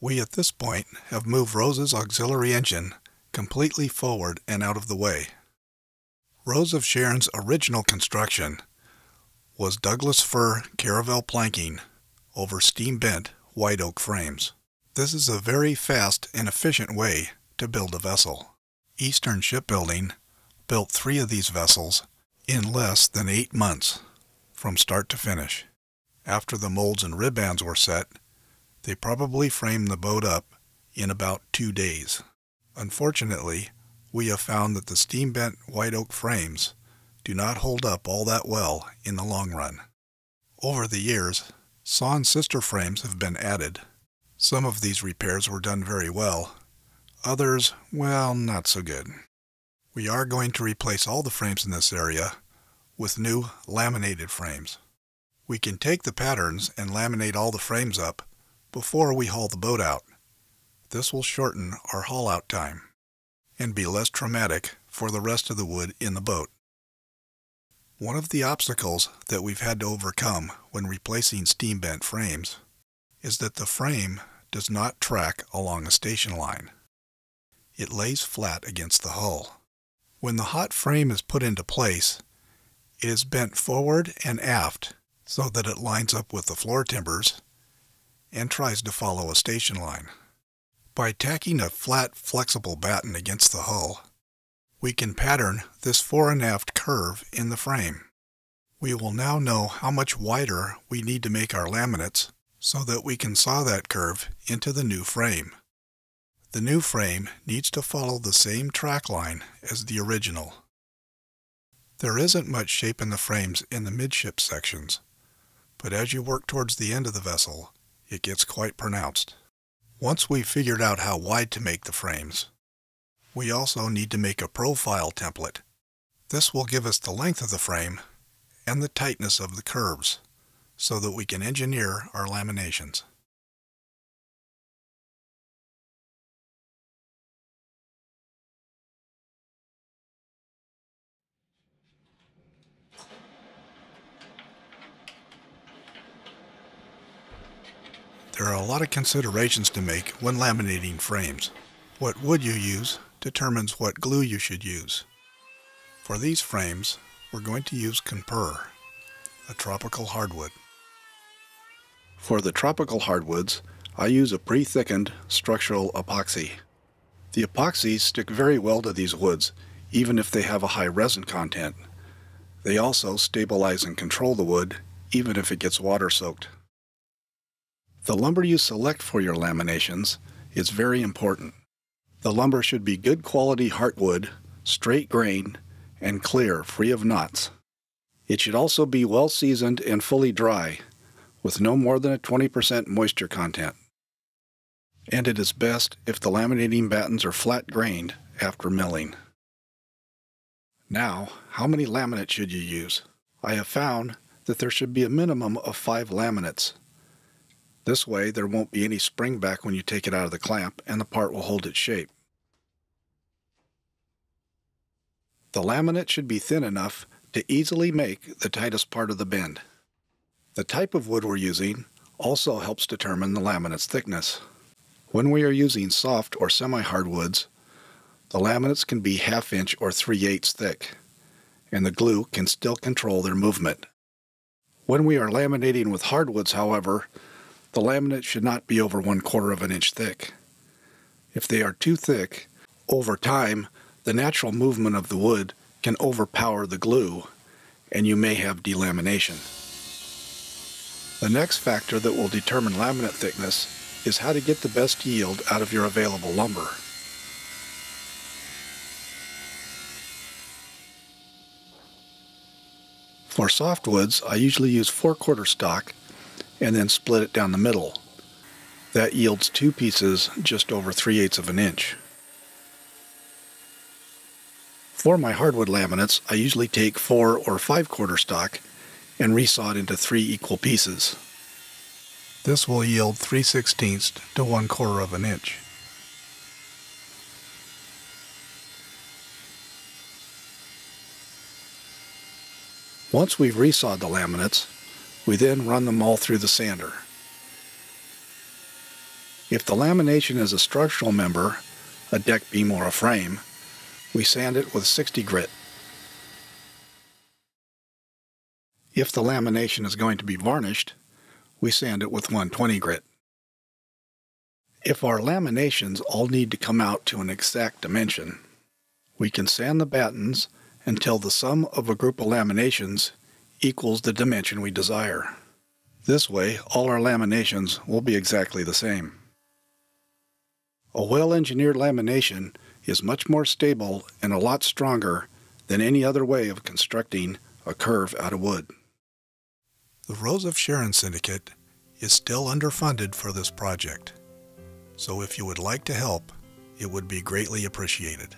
We at this point have moved Rose's auxiliary engine completely forward and out of the way. Rose of Sharon's original construction was Douglas fir caravel planking over steam-bent white oak frames. This is a very fast and efficient way to build a vessel. Eastern Shipbuilding built 3 of these vessels in less than 8 months from start to finish. After the molds and rib bands were set, they probably framed the boat up in about 2 days. Unfortunately, we have found that the steam-bent white oak frames do not hold up all that well in the long run. Over the years, saw and sister frames have been added. Some of these repairs were done very well, others, well, not so good. We are going to replace all the frames in this area with new laminated frames. We can take the patterns and laminate all the frames up before we haul the boat out. This will shorten our haul out time and be less traumatic for the rest of the wood in the boat. One of the obstacles that we've had to overcome when replacing steam bent frames is that the frame does not track along a station line. It lays flat against the hull. When the hot frame is put into place, it is bent forward and aft so that it lines up with the floor timbers and tries to follow a station line. By tacking a flat, flexible batten against the hull, we can pattern this fore and aft curve in the frame. We will now know how much wider we need to make our laminates so that we can saw that curve into the new frame. The new frame needs to follow the same track line as the original. There isn't much shape in the frames in the midship sections, but as you work towards the end of the vessel, it gets quite pronounced. Once we've figured out how wide to make the frames, we also need to make a profile template. This will give us the length of the frame and the tightness of the curves so that we can engineer our laminations. There are a lot of considerations to make when laminating frames. What wood you use determines what glue you should use. For these frames, we're going to use Conpur, a tropical hardwood. For the tropical hardwoods, I use a pre-thickened structural epoxy. The epoxies stick very well to these woods, even if they have a high resin content. They also stabilize and control the wood, even if it gets water-soaked. The lumber you select for your laminations is very important. The lumber should be good quality heartwood, straight grain, and clear, free of knots. It should also be well seasoned and fully dry, with no more than a 20% moisture content. And it is best if the laminating battens are flat grained after milling. Now, how many laminates should you use? I have found that there should be a minimum of 5 laminates. This way there won't be any spring back when you take it out of the clamp and the part will hold its shape. The laminate should be thin enough to easily make the tightest part of the bend. The type of wood we're using also helps determine the laminate's thickness. When we are using soft or semi-hardwoods, the laminates can be 1/2 inch or 3/8 thick, and the glue can still control their movement. When we are laminating with hardwoods, however, the laminate should not be over 1/4 inch thick. If they are too thick, over time, the natural movement of the wood can overpower the glue, and you may have delamination. The next factor that will determine laminate thickness is how to get the best yield out of your available lumber. For softwoods, I usually use 4/4 stock and then split it down the middle. That yields 2 pieces just over 3/8 inch. For my hardwood laminates, I usually take 4 or 5/4 stock and resaw it into 3 equal pieces. This will yield 3/16 to 1/4 inch. Once we've resawed the laminates, we then run them all through the sander. If the lamination is a structural member, a deck beam or a frame, we sand it with 60 grit. If the lamination is going to be varnished, we sand it with 120 grit. If our laminations all need to come out to an exact dimension, we can sand the battens until the sum of a group of laminations equals the dimension we desire. This way, all our laminations will be exactly the same. A well-engineered lamination is much more stable and a lot stronger than any other way of constructing a curve out of wood. The Rose of Sharon Syndicate is still underfunded for this project, so if you would like to help, it would be greatly appreciated.